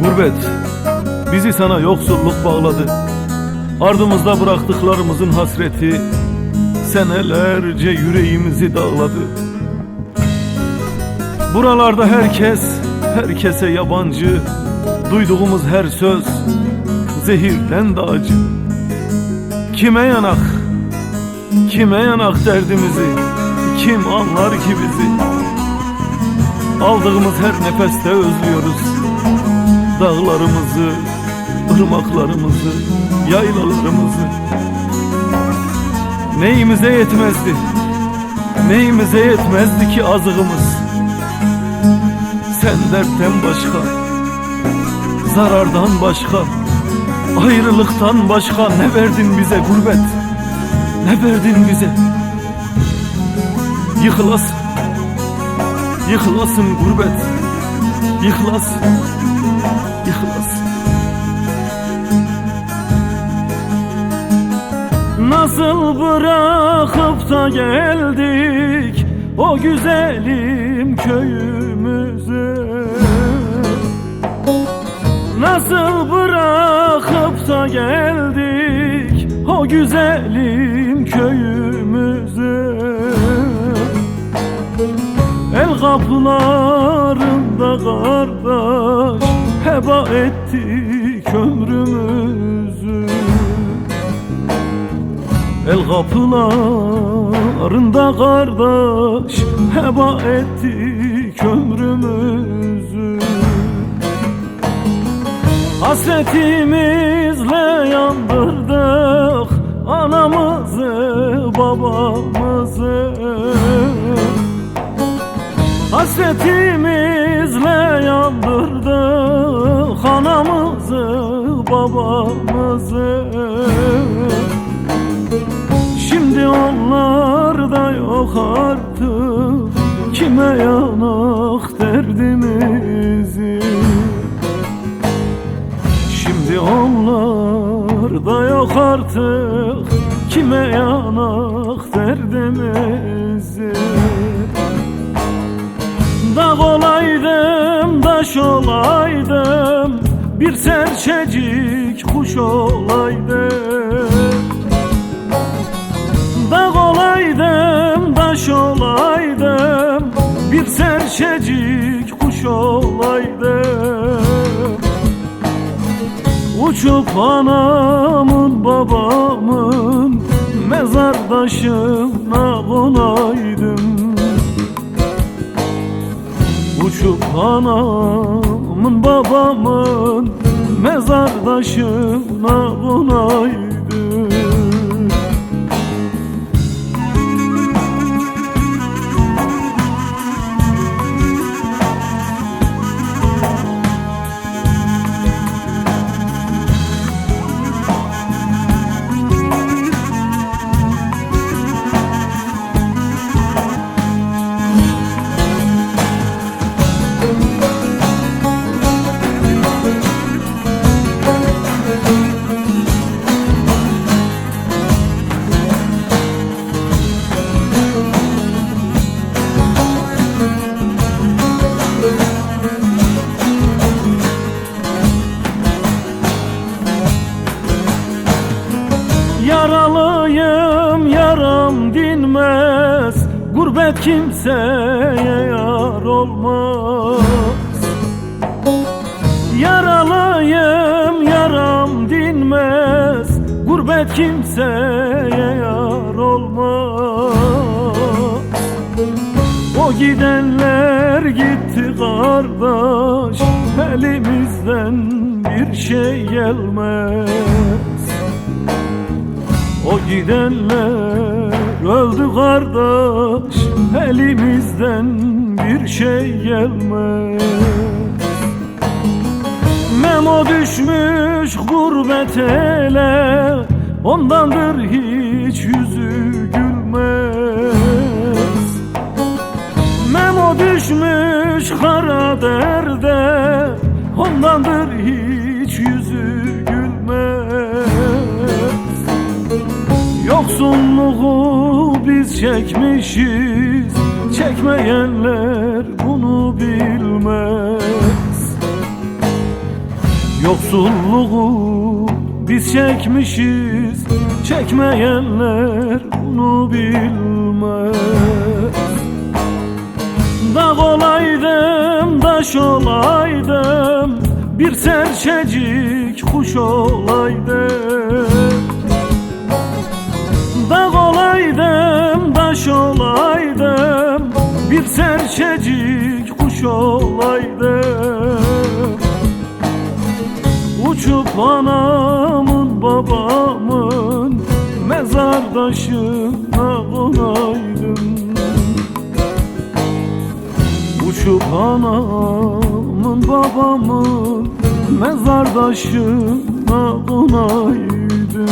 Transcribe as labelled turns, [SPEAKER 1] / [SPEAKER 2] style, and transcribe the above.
[SPEAKER 1] Gurbet bizi sana yoksulluk bağladı. Ardımızda bıraktıklarımızın hasreti senelerce yüreğimizi dağladı. Buralarda herkes herkese yabancı. Duyduğumuz her söz zehirden de acı. Kime yanak, kime yanak derdimizi, kim anlar ki bizi? Aldığımız her nefeste özlüyoruz dağlarımızı, ırmaklarımızı, yaylalarımızı. Neyimize yetmezdi, neyimize yetmezdi ki azığımız? Sen dertten başka, zarardan başka, ayrılıktan başka ne verdin bize gurbet? Ne verdin bize? Yıkılasın, yıkılasın gurbet, yıkılasın, yıkılasın. Nasıl bırakıp da geldik o güzelim köyümüze? Nasıl bırakıp da geldik o güzelim köyümüze? El kapılarında kardeş heba ettik ömrümüzü. El kapılarında kardeş heba ettik ömrümüzü. Hasretimizle yandırdık anamızı babamızı. Hasretimizle yandırdık anamızı babamızı. Şimdi onlar da yok artık, kime yanak derdimizi? Şimdi onlar da yok artık, kime yanak derdimizi? Dağ olaydım, taş olaydım, bir serçecik kuş olaydım. Dağ olaydım, taş olaydım, bir serçecik kuş olaydım. Uçup anamın babamın mezardaşına konaydım. Uçup anamın babamın mezardaşına konaydım. Yaralıyım, yaram dinmez, gurbet kimseye yar olmaz. Yaralıyım, yaram dinmez, gurbet kimseye yar olmaz. O gidenler gitti kardeş, elimizden bir şey gelmez. O gidenler öldü kardeş, elimizden bir şey gelmez. Memo düşmüş gurbet ele, ondandır hiç yüzü gülmez. Memo düşmüş kara derde, ondandır hiç yüzü gülmez. Yoksunluğu biz çekmişiz, çekmeyenler bunu bilmez. Yoksulluğu biz çekmişiz, çekmeyenler bunu bilmez. Dağ olaydım, taş olaydım, bir serçecik kuş olaydım. Dağ olaydım, taş olaydım, bir serçecik kuş olaydım. Uçup anamın babamın mezardaşına konaydım. Uçup anamın babamın mezardaşına konaydım.